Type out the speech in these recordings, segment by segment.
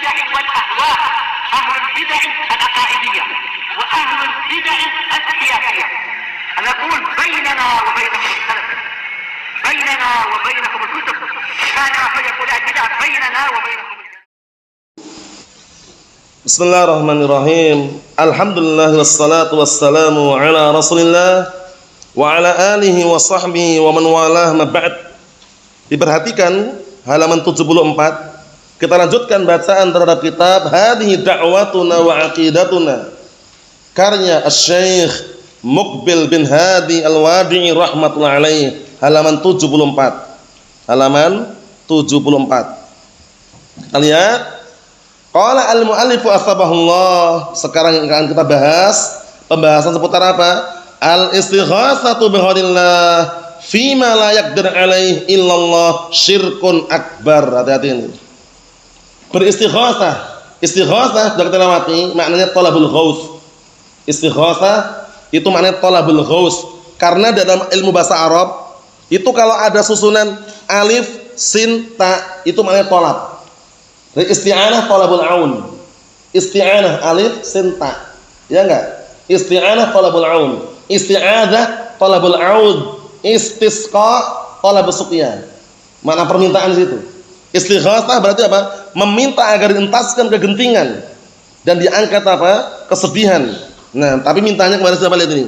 البدع والأهواء، أهل البدع العقائدية وأهل البدع السياسية. نقول بيننا وبينكم السلف، بيننا وبينكم الكتب، كما فيقول البدع بيننا وبينكم. Bismillahirrahmanirrahim. Alhamdulillah wassalatu wassalamu ala Rasulillah wa ala alihi wa sahbihi wa man walah ma ba'd. Diperhatikan halaman 74. Kita lanjutkan bacaan terhadap kitab Hadhihi Da'watuna wa Aqidatuna, karya Asy-Syaikh Muqbil bin Hadi Al-Wadi'i rahmatullahi alaih, halaman 74. Halaman 74. Kita lihat. Qala al-mu'allifu asbahullah. Sekarang akan kita bahas pembahasan seputar apa? Al-istighatsatu bighairillah fima la yaqdir alaihi illallah syirkun akbar. Hati-hati ini. Beristighatsah. Istighatsah sudah kita lewati, maknanya talabul ghaus. Istighatsah itu maknanya talabul ghaus. Karena dalam ilmu bahasa Arab itu kalau ada susunan alif, sin, ta itu maknanya talab. Isti'anah talabul aun. Isti'anah alif sin ta. Ya enggak? Isti'anah talabul aun. Isti'adzah talabul aud. Istisqa talabus suqyan. Makna permintaan di situ. Istighatsah berarti apa? Meminta agar dientaskan kegentingan dan diangkat apa? Kesedihan. Nah, tapi mintanya kepada siapa? Lihat ini.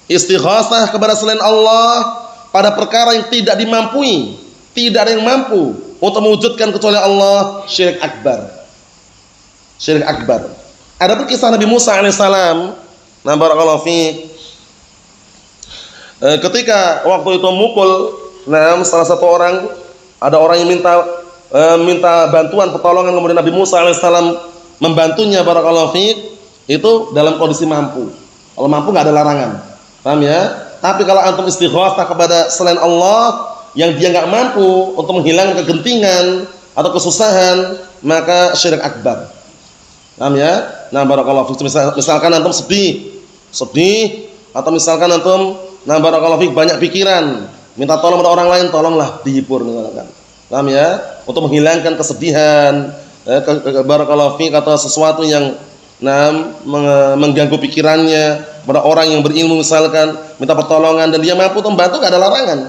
Istighatsah kepada selain Allah pada perkara yang tidak dimampui. Tidak ada yang mampu untuk mewujudkan kecuali Allah, syirik akbar. Syirik akbar. Ada kisah Nabi Musa alaihissalam. Nah, barakallahu fiik. Ketika waktu itu mukul, salah satu orang, ada orang yang minta bantuan pertolongan, kemudian Nabi Musa alaihissalam membantunya, barakallahu fiik, itu dalam kondisi mampu. Kalau mampu nggak ada larangan. Paham ya? Tapi kalau antum istighatsah kepada selain Allah yang dia nggak mampu untuk menghilangkan kegentingan atau kesusahan, maka syirik akbar. Paham ya? Nah, barakallahu fiik. Misalkan antum sedih, atau misalkan antum barakallahu fiik banyak pikiran, minta tolong pada orang lain, tolonglah dihibur misalkan. Paham ya? Untuk menghilangkan kesedihan, barakallahu fiik, atau sesuatu yang mengganggu pikirannya pada orang yang berilmu misalkan, minta pertolongan dan dia mampu untuk membantu, enggak ada larangan.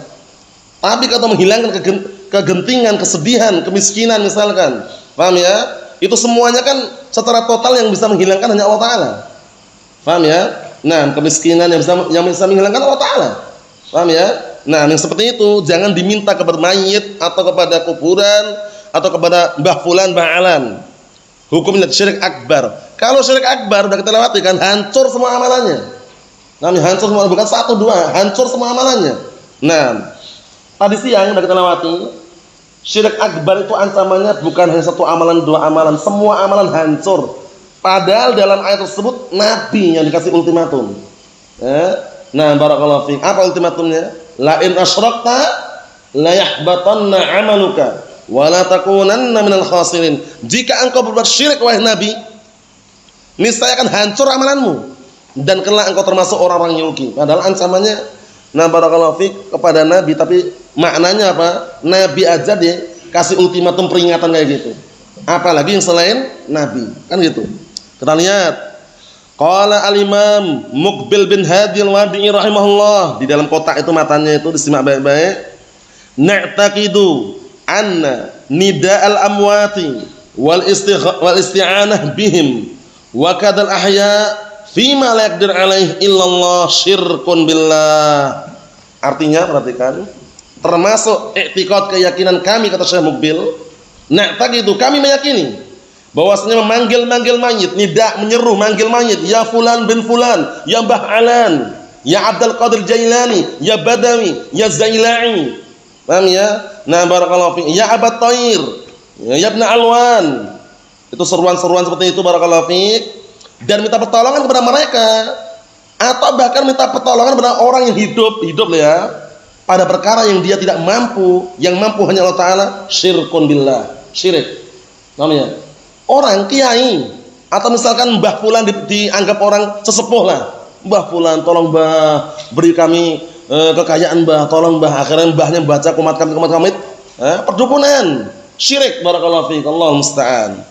Tapi kalau menghilangkan kegentingan, kesedihan, kemiskinan misalkan, paham ya? Itu semuanya kan secara total yang bisa menghilangkan hanya Allah Ta'ala. Paham ya? Nah, kemiskinan yang bisa menghilangkan Allah Ta'ala. Paham ya? Nah, yang seperti itu jangan diminta kepada mayit atau kepada kuburan atau kepada mbah fulan, mbah alan. Hukumnya syirik akbar. Kalau syirik akbar sudah kita lewati kan, hancur semua amalannya. Hancur semua, bukan satu dua, hancur semua amalannya. Nah, tadi siang sudah kita lewati, syirik akbar itu ancamannya bukan hanya satu amalan, dua amalan, semua amalan hancur. Padahal dalam ayat tersebut Nabi yang dikasih ultimatum. Nah, barakallahu fiik. Apa ultimatumnya? La in asyrakta la yahbatanna 'amaluka wa la takunanna minal khasirin. Jika engkau berbuat syirik wahai Nabi, niscaya akan hancur amalanmu dan kelak engkau termasuk orang-orang yang rugi. Padahal ancamannya, nah barakallahu fiik, kepada Nabi, tapi maknanya apa? Nabi aja dia kasih ultimatum peringatan kayak gitu. Apalagi yang selain Nabi, kan gitu. Kita lihat. Qala al-Imam Muqbil bin Hadi Al-Wadi'i rahimahullah. Di dalam kotak itu matanya itu disimak baik-baik. Na'taqidu anna nida'al amwati wal isti'anah bihim wa kadal ahya fima la yaqdir alaihi illallah syirkun billah. Artinya perhatikan, termasuk i'tiqad, keyakinan kami, kata Syekh Muqbil, na'taqidu, kami meyakini bahwasanya memanggil mayit, nida, menyeru, manggil mayit, ya fulan bin fulan, ya Mbah Alan, ya Abdul Qadir Jailani, ya Badawi, ya Zailai. Paham ya? Nah, barakallahu fiik, ya Abat Thair, ya Ibn Alwan. Itu seruan-seruan seperti itu, barakallahu fiik, dan minta pertolongan kepada mereka, atau bahkan minta pertolongan kepada orang yang hidup ya, pada perkara yang dia tidak mampu, yang mampu hanya Allah Ta'ala, syirkun billah, syirik. Paham ya? Orang kiai atau misalkan Mbah Fulan dianggap orang sesepuh lah. Mbah Fulan, tolong Mbah beri kami kekayaan Mbah, tolong Mbah. Akhirnya Mbahnya baca kumat kamit, perdukunan, syirik, barakallahu fiik, Allahu musta'an.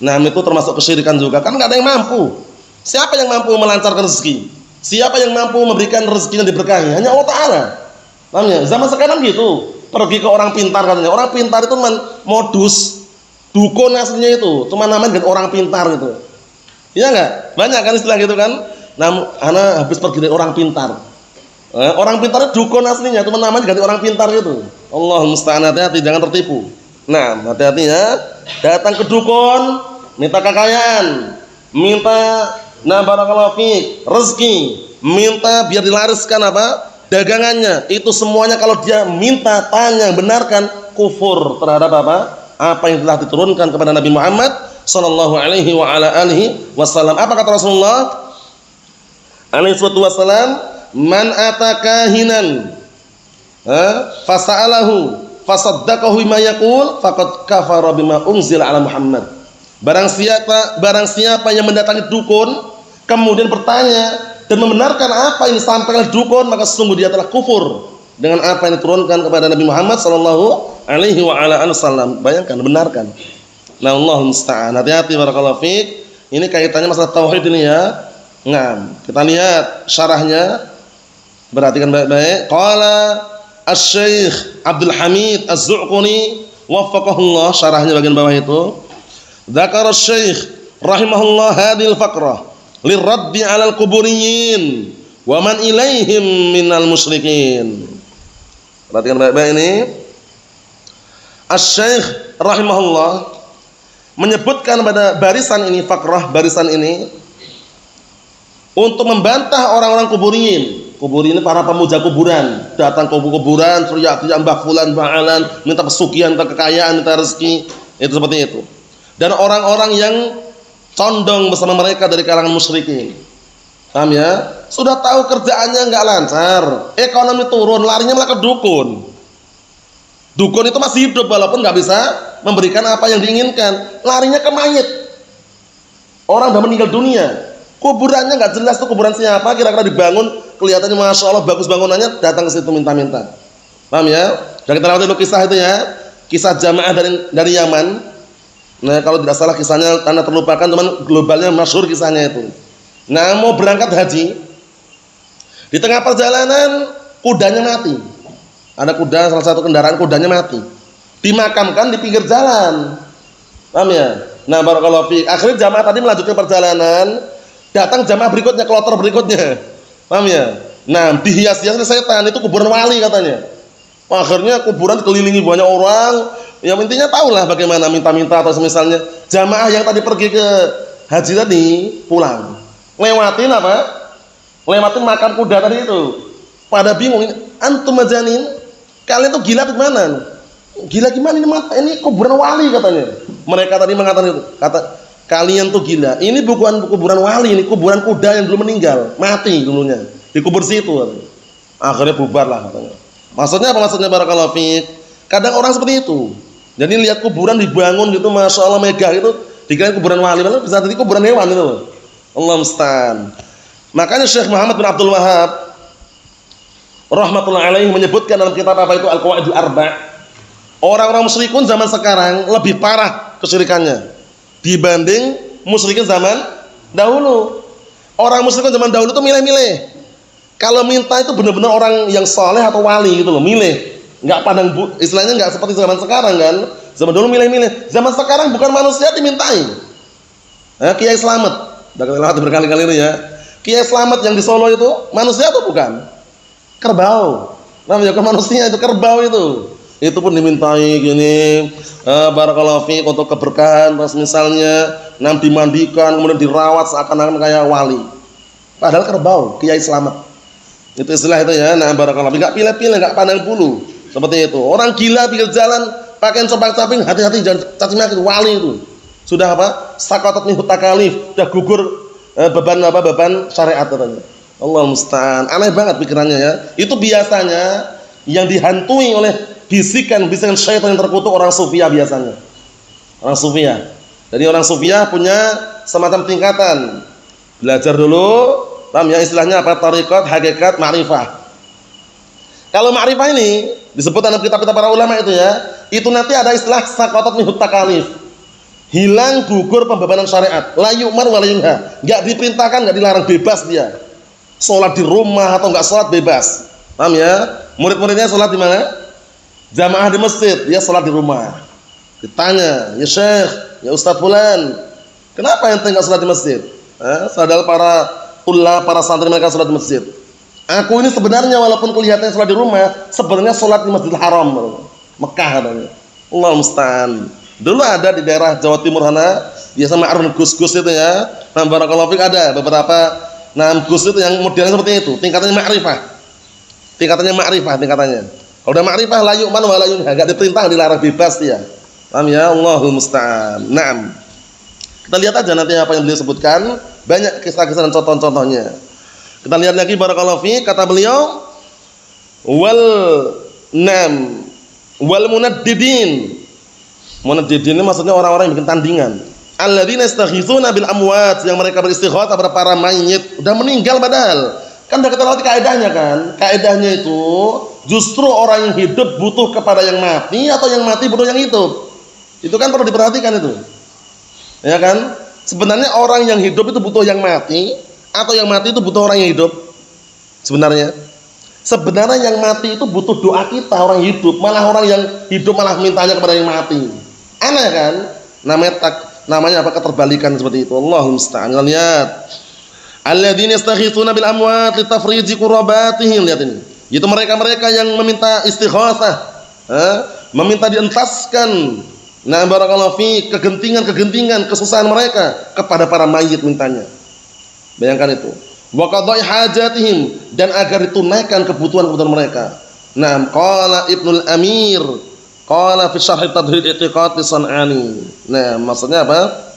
Nah, itu termasuk kesyirikan juga. Kan enggak ada yang mampu. Siapa yang mampu melancarkan rezeki? Siapa yang mampu memberikan rezeki yang diberkahi? Hanya Allah Ta'ala. Paham ya? Zaman sekarang gitu. Pergi ke orang pintar katanya. Orang pintar itu modus dukun aslinya itu. Cuma namanya dengan orang pintar gitu. Iya enggak? Banyak kan istilah gitu kan? Nah, ana habis pergi dari orang pintar. Orang pintar itu dukun aslinya, cuma namanya ganti orang pintar gitu. Allah musta'an, hati-hati jangan tertipu. Nah, hati-hati ya. Datang ke dukun, minta kekayaan, minta barakallahu fiik, rezeki, minta biar dilariskan apa? Dagangannya. Itu semuanya kalau dia minta, tanya, benarkan, kufur terhadap apa? Apa yang telah diturunkan kepada Nabi Muhammad sallallahu alaihi wa ala alihi wasallam. Apa kata Rasulullah alaihi wasallam? Man atakahinan fasa'alahu fasaddaqahu bima yaqul faqad kafara bima unzila ala Muhammad. Barang siapa yang mendatangi dukun kemudian bertanya dan membenarkan apa yang disampaikan oleh dukun, maka sesungguh dia telah kufur dengan apa yang diturunkan kepada Nabi Muhammad sallallahu alaihi wa ala alihi wasallam. Bayangkan, benarkan. Nah, Allahul musta'an. Hati-hati barakallahu fiik. Ini kaitannya masalah tauhid ini ya. Nah, kita lihat syarahnya. Perhatikan baik-baik. Qala Asy-Syaikh Abdul Hamid Az-Zu'quni waffaqahullah, syarahnya bagian bawah itu. Dzakara Asy-Syaikh rahimahullah hadhil faqrah liraddi 'alal quburiyyin wa man ilaihim minal musyrikin. Perhatikan baik-baik ini. Asy-Syaikh rahimahullah menyebutkan pada barisan ini, faqrah barisan ini, untuk membantah orang-orang kuburiyin. Kubur ini para pemuja kuburan, datang ke kuburan, teriak-teriak mbah fulan, mbah alan, minta pesugihan, minta kekayaan, minta rezeki, itu seperti itu. Dan orang-orang yang condong bersama mereka dari kalangan musyrikin. Paham ya? Sudah tahu kerjaannya enggak lancar, ekonomi turun, larinya malah ke dukun. Dukun itu masih hidup walaupun enggak bisa memberikan apa yang diinginkan, larinya ke mayit. Orang sudah meninggal dunia. Kuburannya nggak jelas tuh kuburan siapa, kira-kira dibangun kelihatannya masya Allah bagus bangunannya, datang ke situ minta-minta. Paham ya? Dan kita lihat dulu kisah itu ya, kisah jamaah dari Yaman. Nah, kalau tidak salah kisahnya karena terlupakan, teman, globalnya masyhur kisahnya itu. Nah, mau berangkat haji, di tengah perjalanan kudanya mati. Ada kuda, salah satu kendaraan kudanya mati, dimakamkan di pinggir jalan. Paham ya? Nah, barakallahu fiik. Akhirnya jamaah tadi melanjutkan perjalanan. Datang jamaah berikutnya, kloter berikutnya. Paham ya? Nah, dihias-hias oleh setan, itu kuburan wali katanya. Akhirnya kuburan dikelilingi banyak orang. Yang intinya tahulah bagaimana minta-minta atau semisalnya. Jamaah yang tadi pergi ke haji tadi pulang. Lewatin apa? Lewatin makam kuda tadi itu. Pada bingung, antum majanin, kalian tuh gila atau gimana? Gila gimana ini kuburan wali katanya. Mereka tadi mengatakan itu. Kalian tuh gila. Ini bukan kuburan wali, ini kuburan kuda yang belum meninggal, mati dulunya. Dikubur situ. Akhirnya bubar lah katanya. Maksudnya apa maksudnya barakallahu fiik? Kadang orang seperti itu. Jadi lihat kuburan dibangun gitu, masya Allah megah itu, dikira kuburan wali, malah bisa jadi kuburan hewan itu loh. Allah musta'an. Makanya Syekh Muhammad bin Abdul Wahhab rahmatullahi alaihi menyebutkan dalam kitab apa itu Al-Qawaidul Arba', orang-orang musyrikun zaman sekarang lebih parah kesyirikannya dibanding musyrikin zaman dahulu. Orang musyrikin zaman dahulu itu milih-milih. Kalau minta itu benar-benar orang yang soleh atau wali gitu loh, milih. Enggak pandang istilahnya enggak seperti zaman sekarang kan. Zaman dulu milih-milih. Zaman sekarang bukan manusia dimintai. Kiai Slamet, udah kita lihat berkali-kali itu ya. Kiai Slamet yang di Solo itu manusia atau bukan? Kerbau. Namanya bukan manusia, itu kerbau itu. Itu pun dimintai gini, barakallahu fiik, untuk keberkahan, terus misalnya dimandikan, kemudian dirawat seakan-akan kayak wali. Padahal kerbau, Kiai Slamet. Itu istilah itu ya. Nah, barakallahu fiik, enggak pilih-pilih, enggak pandang bulu. Seperti itu. Orang gila pinggir jalan, pakaian sopak-saping, hati-hati jangan caci maki, wali itu. Sudah apa? Saqatat minhu takalif, sudah gugur beban syariat katanya. Allah musta'an. Aneh banget pikirannya ya. Itu biasanya yang dihantui oleh bisikan syaitan yang terkutuk orang sufiyah biasanya. Orang sufiyah. Jadi orang sufiyah punya semacam tingkatan. Belajar dulu, paham ya istilahnya apa? Thariqat, hakikat, ma'rifah. Kalau ma'rifah ini disebut dalam kitab-kitab para ulama itu ya, itu nanti ada istilah saqatat minhu takalif. hilang gugur pembebanan syariat. La yu'mar wa la yunha. Enggak diperintahkan, enggak dilarang, bebas dia. Salat di rumah atau enggak salat bebas. Paham ya? Murid-muridnya salat di mana? Jamaah di masjid, dia salat di rumah. Ditanya, "Ya Syekh, ya Ustaz fulan, kenapa ente enggak salat di masjid?" Sadar para ulama, para santri mereka salat di masjid. Aku ini sebenarnya walaupun kelihatannya salat di rumah, sebenarnya salat di Masjidil Haram, Mekah katanya. Allah musta'an. Dulu ada di daerah Jawa Timur sana, biasa ma'ruf gus-gus itu ya. Nah, barakallahu fik ada beberapa gus itu yang modelnya seperti itu, tingkatannya ma'rifah. Tingkatannya. Kalau udah ma'rifah la yu'man wa la yunha, enggak diperintah, dilarang, bebas dia. Paham ya? Allahul musta'an. Naam. Kita lihat aja nanti apa yang beliau sebutkan, banyak kisah-kisah dan contoh-contohnya. Kita lihat lagi barakallahu fik, kata beliau wal munaddidin. Munaddidin ini maksudnya orang-orang yang bikin tandingan. Alladzina yastaghitsuna bil amwat, yang mereka beristighatsah pada para mayit, udah meninggal padahal. Kan udah kita lihat kaidahnya kan? Kaidahnya itu justru orang yang hidup butuh kepada yang mati atau yang mati butuh yang hidup. Itu kan perlu diperhatikan itu. Ya kan? Sebenarnya orang yang hidup itu butuh yang mati atau yang mati itu butuh orang yang hidup? Sebenarnya yang mati itu butuh doa kita, orang hidup, malah orang yang hidup malah mintanya kepada yang mati. Aneh kan? Namanya apa? Keterbalikan seperti itu. Allahumma musta'an. Lihat. Alladzina yastaghitsuna bil amwat litafriji qurbatihim. Lihat ini. Itu mereka-mereka yang meminta istighatsah, meminta dientaskan. Nah, barakallahu fi, kegentingan kesusahan mereka kepada para mayit mintanya. Bayangkan itu. Wa qada'i hajatihim, dan agar ditunaikan kebutuhan-kebutuhan mereka. Nah, qala Ibnul Amir, qala fi syarh Tadhhir I'tiqad San'ani. Nah, maksudnya apa?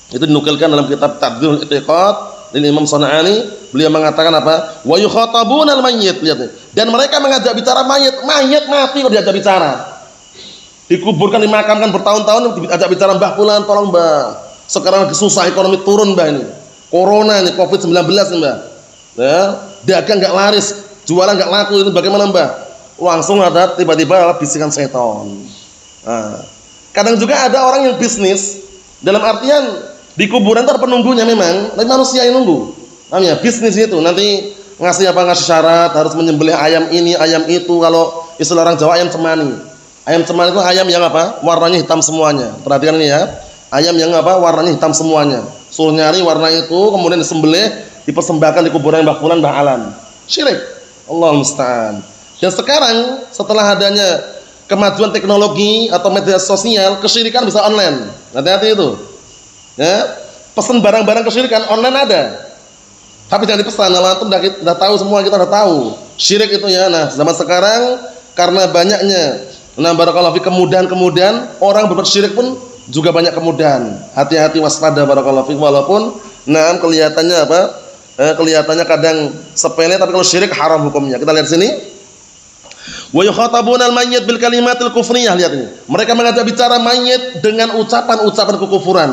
Itu dinukilkan dalam kitab Tadhhir I'tiqad dari Imam San'ani. Beliau mengatakan apa? Wa yukhatabuna al-mayyit. Lihat nih. Dan mereka mengajak bicara mayit mati kok diajak bicara. Dikuburkan, dimakamkan bertahun-tahun, diajak bicara, "Mbah fulan, tolong Mbah. Sekarang lagi susah, ekonomi turun Mbah ini. Corona ini, Covid-19 nih Mbah. Ya, dagang enggak laris, jualan enggak laku, ini bagaimana Mbah?" Langsung ada tiba-tiba bisikan setan. Nah, kadang juga ada orang yang bisnis, dalam artian di kuburan itu ada penunggunya memang, tapi manusia yang nunggu. Paham ya? Bisnis itu nanti ngasih syarat, harus menyembelih ayam ini, ayam itu. Kalau istilah orang Jawa, ayam cemani. Ayam cemani itu ayam yang apa? Warnanya hitam semuanya. Perhatikan ini ya. Ayam yang apa? Warnanya hitam semuanya. Suruh nyari warna itu, kemudian disembelih, dipersembahkan di kuburan Mbah Fulan, Mbah Alan. Syirik. Allahul musta'an. Dan sekarang setelah adanya kemajuan teknologi atau media sosial, kesyirikan bisa online. Hati-hati itu. Ya, pesan barang-barang kesyirikan online ada. Tapi jangan dipesan, antum udah tahu semua, kita udah tahu. Syirik itu ya. Nah, zaman sekarang karena banyaknya barakallahu fi kemudahan orang berbuat syirik pun juga banyak kemudahan. Hati-hati, waspada barakallahu fi, walaupun kelihatannya apa? Kelihatannya kadang sepele, tapi kalau syirik haram hukumnya. Kita lihat sini. Wa yukhatabuna al-mayyit bil kalimatil kufriyah. Lihat ini. Mereka mengajak bicara mayit dengan ucapan-ucapan kekufuran,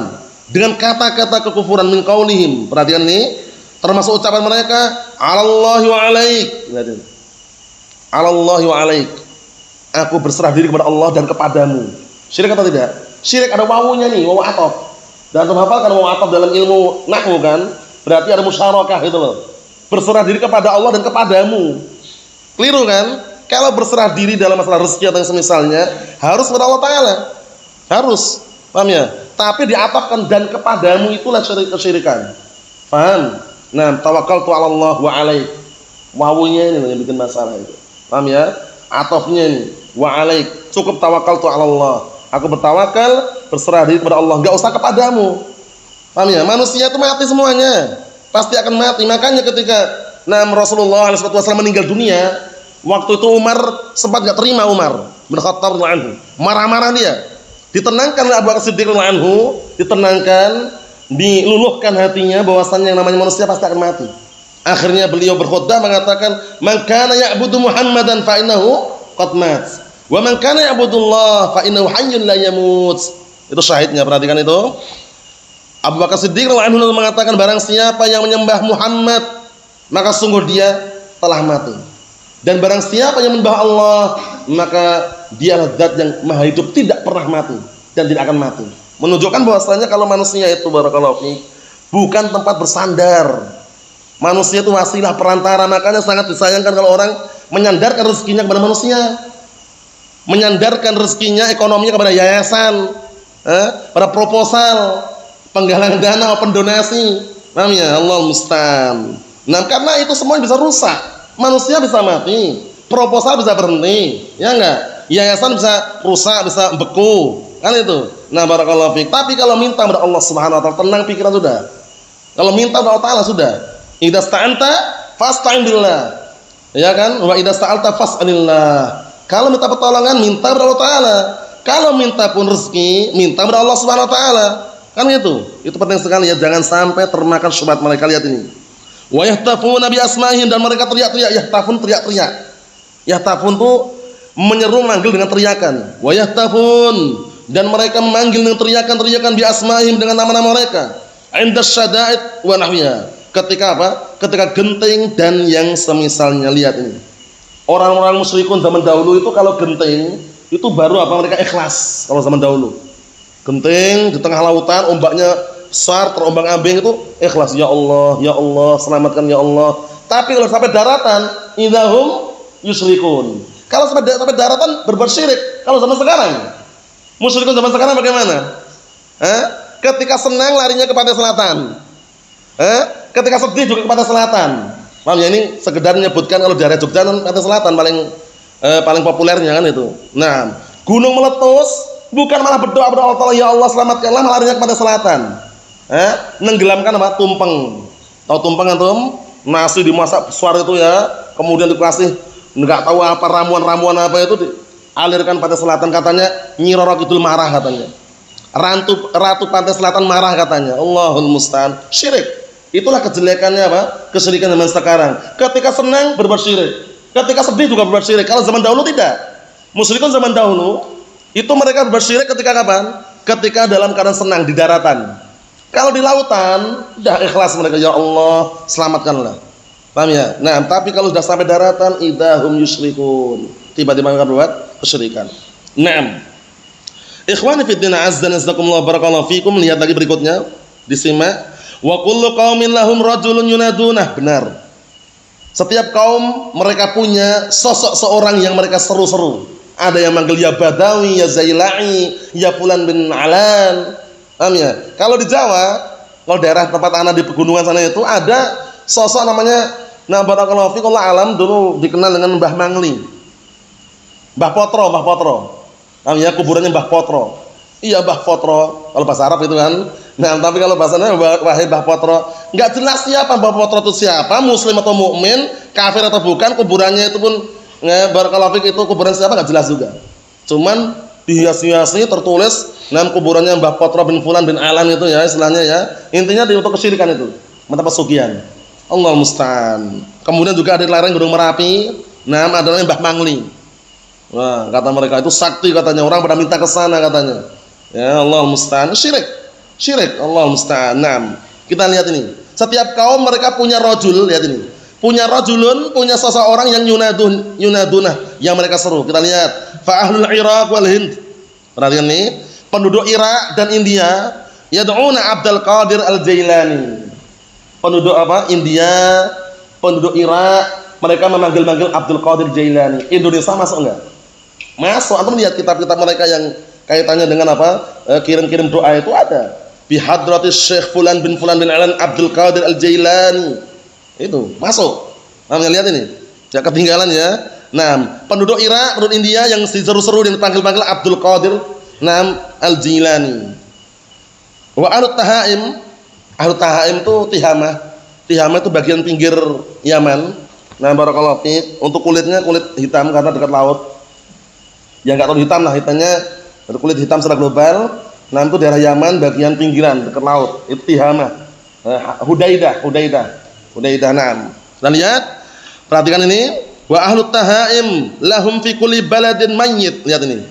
dengan kata-kata kekufuran, min qaulihim. Perhatikan ini, termasuk ucapan mereka, "Alallahi wa alaik." Lihat ini. "Alallahi wa alaik." Aku berserah diri kepada Allah dan kepadamu. Syirik atau tidak? Syirik, ada wawunya nih, wawu ataf. Dan antum hafalkan wawu ataf dalam ilmu nahwu kan? Berarti ada musyarakah itu loh. Berserah diri kepada Allah dan kepadamu. Keliru kan? Kalau berserah diri dalam masalah rezeki atau yang semisalnya, harus kepada Allah Ta'ala. Harus. Paham ya? Tapi diatafkan dan kepadamu, itulah kesyirikan. Paham? Nah, tawakkaltu 'ala Allah wa 'alaik. Wawunya ini yang bikin masalah itu. Paham ya? Atafnya ini wa 'alaik. Cukup tawakkaltu 'ala Allah. Aku bertawakal, berserah diri kepada Allah, enggak usah kepadamu. Paham ya? Manusia itu mati semuanya. Pasti akan mati. Makanya ketika Rasulullah SAW meninggal dunia, waktu itu Umar sempat enggak terima, Umar bin Khattab radhiyallahu anhu. Marah-marah dia. Ditenangkan oleh Abu Bakar Siddiq radhiyallahu anhu, ditenangkan, diluluhkan hatinya bahwasannya yang namanya manusia pasti akan mati. Akhirnya beliau berkhutbah mengatakan, "Man kana ya'budu Muhammadan fa innahu qad mat. Wa man kana ya'budullah fa innahu hayyun la yamut." Itu syahidnya, perhatikan itu. Abu Bakar Siddiq radhiyallahu anhu mengatakan, barang siapa yang menyembah Muhammad, maka sungguh dia telah mati. Dan barang siapa yang menyembah Allah, maka dialah zat yang maha hidup, tidak pernah mati dan tidak akan mati. menunjukkan bahwasanya kalau manusia itu barakallahu fiik bukan tempat bersandar. Manusia itu wasilah perantara, makanya sangat disayangkan kalau orang menyandarkan rezekinya kepada manusia. Menyandarkan rezekinya, ekonominya kepada yayasan, pada proposal, penggalangan dana, pendonasi. Paham ya? Allah musta'an. Nah, karena itu semua bisa rusak. Manusia bisa mati, proposal bisa berhenti, ya enggak? Yayasan bisa rusak, bisa beku. Kan itu. Nah, barakallahu fiik. Tapi kalau minta kepada Allah Subhanahu wa taala, tenang pikiran sudah. Kalau minta kepada Allah Taala sudah. Idza sta'anta fasta'in billah. Ya kan? Wa idza sta'alta fas'alillah. Kalau minta pertolongan minta kepada Allah Taala. Kalau minta pun rezeki, minta kepada Allah Subhanahu wa taala. Kan gitu. Itu penting sekali ya, jangan sampai termakan syubhat mereka. Lihat ini. Wa yahtafuna bi asma'ihim, dan mereka teriak-teriak, yahtafun teriak-teriak. Yahtafun tuh menyeru manggil dengan teriakan. Wa yahtafun, dan mereka memanggil dengan teriakan-teriakan bi asma'ihim, dengan nama-nama mereka. Inda syada'id wa nahwiha. Ketika apa? Ketika genting dan yang semisalnya. Lihat ini. Orang-orang musyrikun zaman dahulu itu kalau genting itu baru apa? Mereka ikhlas. Kalau zaman dahulu. Genting di tengah lautan, ombaknya besar, terombang-ambing, itu ikhlas. Ya Allah, selamatkan ya Allah. Tapi kalau sampai daratan, idahum yusyrikun. Kalau sampai daratan berbuat syirik. Kalau zaman sekarang, musyrikun zaman sekarang bagaimana? Ketika senang larinya ke pantai selatan. Ketika sedih juga ke pantai selatan. Paham ya? Ini sekedar menyebutkan kalau daerah Jogja pantai selatan paling populernya kan itu. Nah, gunung meletus bukan malah berdoa kepada Allah Taala, ya Allah selamatkanlah, malah larinya ke pantai selatan. Nenggelamkan apa? Tumpeng. Tahu tumpeng antum? Nasi dimasak besar itu ya, kemudian dikasih enggak tahu apa ramuan-ramuan apa itu dialirkan pantai selatan, katanya Nyi Roro Kidul marah katanya. Ratu pantai selatan marah katanya. Allahul musta'an. Syirik. Itulah kejelekannya apa? Kesyirikan zaman sekarang. Ketika senang berbuat syirik, ketika sedih juga berbuat syirik. Kalau zaman dahulu tidak. Musyrikun zaman dahulu itu mereka berbuat syirik ketika kapan? Ketika dalam keadaan senang di daratan. Kalau di lautan, dah ikhlas mereka, ya Allah, selamatkanlah. Paham ya? Nah, tapi kalau sudah sampai daratan, idahum yusyrikun. Tiba-tiba mereka berbuat kesyirikan. Naam. Ikhwani fid din, azza wa jalla, barakallahu fikum. Lihat lagi berikutnya, disimak. Wa kullu qaumin lahum rajulun yunadunah. Benar. Setiap kaum mereka punya sosok seorang yang mereka seru-seru. Ada yang manggil ya Badawi, ya Zailai, ya Fulan bin Alan. Paham ya? Kalau di Jawa, kalau daerah tempat anak di pegunungan sana itu ada sosok namanya, nah barakallahu fikum, Allah alam, dulu dikenal dengan Mbah Mangli. Mbah Potro. Paham ya? Kuburannya Mbah Potro. Iya, Mbah Potro kalau bahasa Arab itu kan. Nah, tapi kalau bahasanya wahai Mbah Potro, enggak jelas siapa Mbah Potro itu siapa, muslim atau mukmin, kafir atau bukan, kuburannya itu pun barakallahu fik, itu kuburan siapa enggak jelas juga. Cuman dihias-hiasi tertulis nama kuburannya Mbah Potro bin Fulan bin Alan itu ya, istilahnya ya. Intinya untuk kesyirikan itu, mata pesugihan. Allah musta'an. Kemudian juga ada di lereng Gunung Merapi, nama adalah Mbah Mangli. Wah, kata mereka itu sakti katanya, orang pada minta ke sana katanya. Ya Allah musta'an, syirik. Allah musta'an. Nah, kita lihat ini. Setiap kaum mereka punya rajul, lihat ini. Punya rajulun, punya seseorang yang yunadunah, yang mereka seru. Kita lihat. Fa ahlul Iraq wal Hind. Perhatikan nih, penduduk Irak dan India yad'una Abdul Qadir Al-Jailani. Penduduk apa? India, penduduk Irak, mereka memanggil-manggil Abdul Qadir Jailani. Indonesia masuk enggak? Masuk. Antum lihat kitab-kitab mereka yang kaitannya dengan apa? Kirim-kirim doa itu ada. Bi hadratis Syekh Fulan bin Alan Abdul Qadir Al-Jailani. Itu masuk. Lihat ini. Ya ketinggalan ya. Nah, penduduk Irak, penduduk India yang seru-seru dan dipanggil-panggil Abdul Qadir Al-Jailani. Wa ahlut Tahaim itu Tihamah. Tihamah itu bagian pinggir Yaman. Nah, barakallahu fiik, untuk kulitnya kulit hitam karena dekat laut. Yang enggak tahu hitam lah, hitamnya kulit hitam secara global. Nah, itu daerah Yaman bagian pinggiran dekat laut. Itu Tihamah. Hudaidah. Naam. Dan lihat, perhatikan ini. Wa ahlut Tahaim lahum fi kulli baladin mayyit. Lihat ini.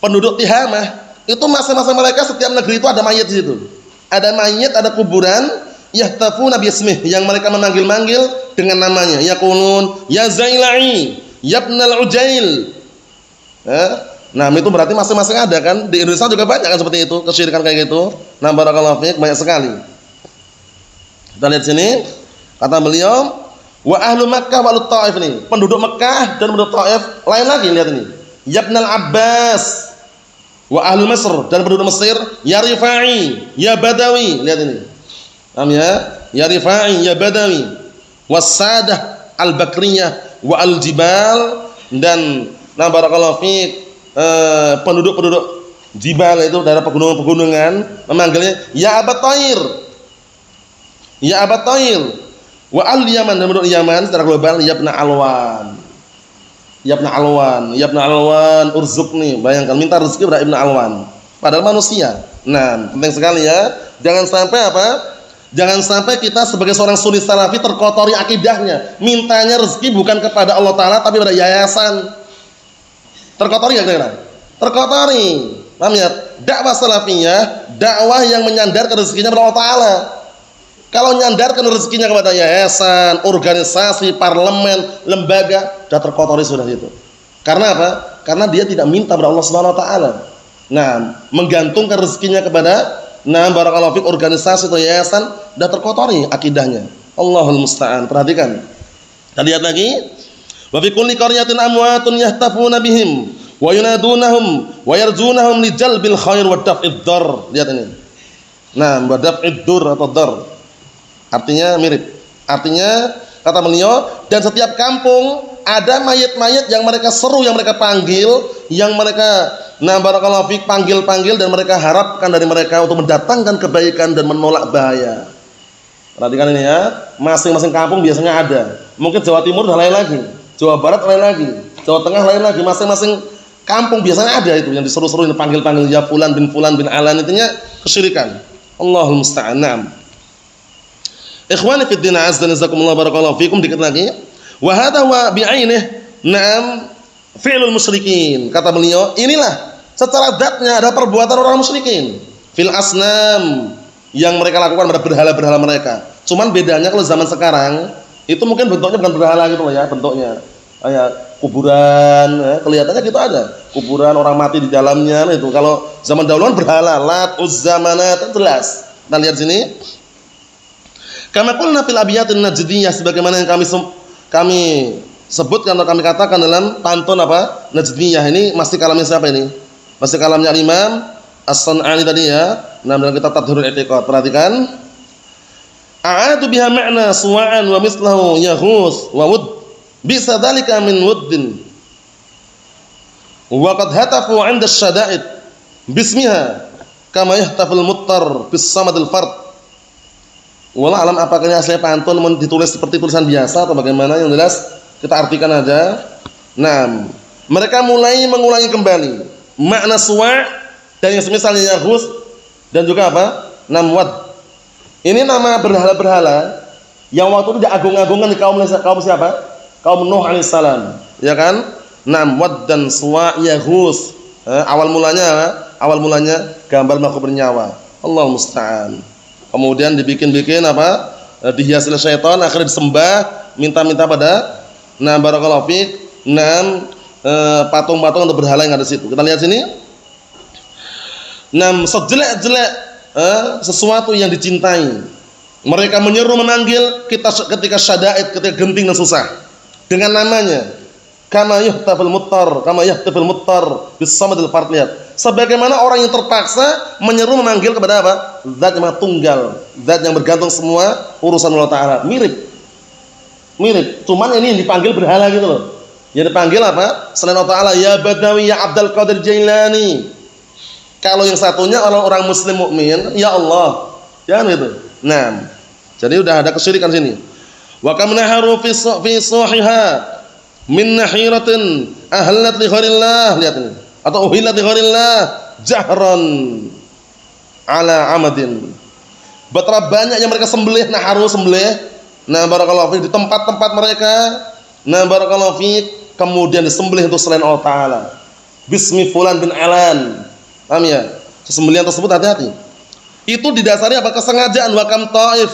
Penduduk Tihamah itu masing-masing mereka setiap negeri itu ada mayit di situ. Ada mayit, ada kuburan, yahtafuna bi ismih, yang mereka memanggil-manggil dengan namanya. Yaqulun ya Zailai, ya Ibnal Ujail. Nah, itu berarti masing-masing ada kan? Di Indonesia juga banyak kan seperti itu, kesyirikan kayak gitu. Nah, barakallahu fiik, banyak sekali. Kita lihat sini, kata beliau, wa ahlu Makkah wal Taif ini, penduduk Mekah dan penduduk Taif lain lagi, lihat ini. Yabnal Abbas wa ahlu Mesir, dan penduduk Mesir, ya Rifai, ya Badawi, lihat ini. Paham ya? Ya Rifai, ya Badawi, was-sadah al-Bakriyah wa al-Jibal, dan nah barakallahu fiik, penduduk-penduduk Jibal itu daerah pegunungan-pegunungan memanggilnya ya Abat Thair. Ya Abat Thair. Wa al-Yaman, dan penduduk Yaman secara global Yabna Alwan. Yabna Alwan, Yabna Alwan urzuqni. Bayangkan minta rezeki pada Ibnu Alwan. Padahal manusia. Nah, penting sekali ya. Jangan sampai apa? Jangan sampai kita sebagai seorang sunni salafi terkotori akidahnya. Mintanya rezeki bukan kepada Allah Ta'ala tapi pada yayasan. Terkotori ya kira-kira? Terkotori. Paham ya? Dakwah salafiyah, dakwah yang menyandarkan rezekinya kepada Allah Ta'ala. Kalau nyandarkan rezekinya kepada yayasan, organisasi, parlemen, lembaga, sudah terkotori sudah itu. Karena apa? Karena dia tidak minta kepada Allah Subhanahu wa taala. Nah, menggantungkan rezekinya kepada barakallahu fik organisasi atau yayasan, sudah terkotori akidahnya. Allahul musta'an. Perhatikan. Kita lihat lagi. Wa fi kulli qaryatin amwatun yahtafuna bihim wa yunadunahum wa yarjunahum li jalbil khair wa daf'id dar. Lihat ini. Nah, wa daf'id dur atau dar. Artinya mirip. Artinya kata beliau, dan setiap kampung ada mayat-mayat yang mereka seru, yang mereka panggil, yang mereka barakallahu fik panggil-panggil, dan mereka harapkan dari mereka untuk mendatangkan kebaikan dan menolak bahaya. Perhatikan ini ya. Masing-masing kampung biasanya ada. Mungkin Jawa Timur dan lain lagi. Jawa Barat lain lagi, Jawa Tengah lain lagi, masing-masing kampung biasanya ada itu yang diseru-seru, dipanggil-panggil ya fulan bin alan, intinya kesyirikan. Allahul musta'an. Naam. Ikhwani fid din, azza jazakumullah barakallahu fikum, dikit lagi. Wa hadha wa bi'ainih naam fi'lul musyrikin. Kata beliau, inilah secara zatnya ada perbuatan orang musyrikin. Fil asnam, yang mereka lakukan pada berhala-berhala mereka. Cuman bedanya kalau zaman sekarang itu mungkin bentuknya bukan berhala gitu loh ya, bentuknya kayak kuburan ya, kelihatannya gitu ada kuburan orang mati di dalamnya itu. Kalau zaman dahulu kan berhala, Lat, Uzza, Manat, jelas. Kita lihat sini. Kama qulna fil abiyatin najdiyah, sebagaimana yang kami sebutkan atau kami katakan dalam pantun apa? Najdiyah. Ini masih kalamnya siapa ini? Masih kalamnya Imam As-San'ani tadi ya. Nah, dalam kitab Tadhhirul I'tiqad. Perhatikan. A'adu biha ma'na suwa'an wa mislahu yaghus wa wud bisa dzalika min wuddin wa qad hatafu 'inda asy-syada'id bismiha kama yahtaful muttar bis samadil fard. Wallah alam, apakah ini asli pantun ditulis seperti tulisan biasa atau bagaimana, yang jelas kita artikan aja. Nah, mereka mulai mengulangi kembali makna suwa' dan yang semisalnya yaghus dan juga apa? Namwad. Ini nama berhala-berhala yang waktu itu diagung-agungkan di kaum siapa? Kaum Nuh alaihissalam, ya kan? Namwad dan Suwa' Yaghus. Awal mulanya gambar makhluk bernyawa. Allah musta'an. Kemudian dibikin-bikin apa? Dihiasi oleh syaitan, akhirnya disembah, minta-minta pada barakallahu fiik, patung-patung atau berhala yang ada di situ. Kita lihat sini. Sejelek-jelek sesuatu yang dicintai, mereka menyeru memanggil kita ketika syada'id, ketika genting dan susah, dengan namanya kama yahtaful muttar bis samadil fard. Sebagaimana orang yang terpaksa menyeru memanggil kepada apa? Zat yang tunggal, zat yang bergantung semua urusan Allah Ta'ala. Mirip, cuman ini yang dipanggil berhala gitu loh. Yang dipanggil apa? Selain Allah Ta'ala, ya Badawi, ya Abdul Qadir Jailani. Kalau yang satunya orang muslim mukmin, ya Allah, jangan itu. Nah, jadi udah ada kesyirikan sini. Wa kam naharu fi sahiha min nahiratin ahlat li ghairillah, lihat ini. Atau uhillat li ghairillah jahran ala amadin. Betapa banyak yang mereka sembelih, naharu sembelih. Nah, barakallahu fiik, di tempat-tempat mereka. Nah, barakallahu fiik, kemudian disembelih untuk selain Allah Ta'ala. Bismi fulan bin alan. Paham ya? Sesembelihan tersebut hati-hati. Itu didasari apa? Kesengajaan. Wa kam ta'if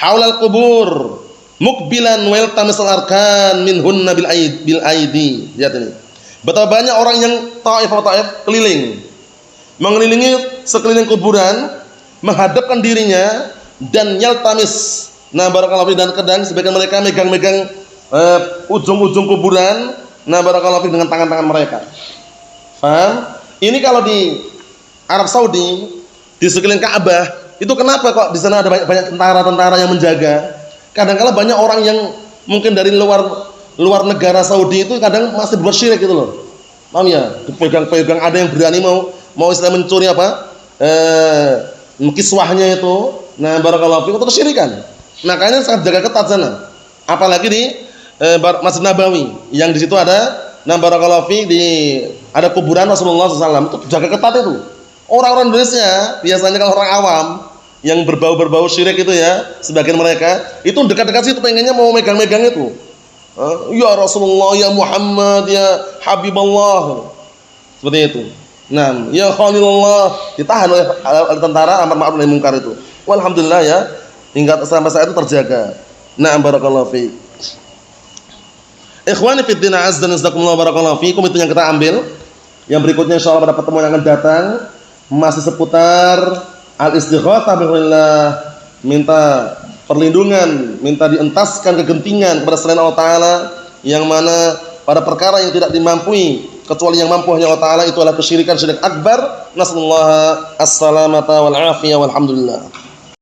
haulal qubur mukbilan wa yaltamisal arkan minhunna bil aidi. Lihat ini. Betapa banyak orang yang taif keliling, mengelilingi sekeliling kuburan, menghadapkan dirinya dan yaltamis. Nah, barakallahu fiik, dan kadang sebagian mereka megang-megang ujung-ujung kuburan. Nah, barakallahu fiik, dengan tangan-tangan mereka. Paham? Ini kalau di Arab Saudi, di sekeliling Ka'bah, itu kenapa kok di sana ada banyak tentara-tentara yang menjaga? Kadang-kala banyak orang yang mungkin dari luar negara Saudi itu kadang masih berbuat syirik gitu loh. Paham ya? Dipegang-pegang, ada yang berani mau istilah mencuri kiswahnya itu. Nah, barakallahu fiik, itu kesyirikan. Makanya sangat jaga ketat sana. Apalagi di Masjid Nabawi yang di situ ada, nah barakallahu fiik, ada kuburan Rasulullah SAW, itu jaga ketat itu. Orang-orang Indonesia biasanya kalau orang awam yang berbau syirik itu ya, sebagian mereka itu dekat-dekat situ pengennya mau megang-megang itu. Ya Rasulullah, ya Muhammad, ya Habibullah, seperti itu. Nah, ya Khalilullah, ditahan oleh tentara amar ma'ruf nahi munkar itu. Walhamdulillah ya, hingga sampai saat itu terjaga. Nah, barakallahu fiik. Ikhwani fid din, azza wa jazakumullah, barakallahu fiikum. Itu yang kita ambil. Yang berikutnya insyaallah pada pertemuan yang akan datang masih seputar al-istighatsah billah, minta perlindungan, minta dientaskan kegentingan kepada selain Allah Ta'ala, yang mana pada perkara yang tidak dimampui kecuali yang mampu hanya Allah Ta'ala, itu adalah kesyirikan, syirik akbar. Nasallahu as-salamata wal afiyah walhamdulillah.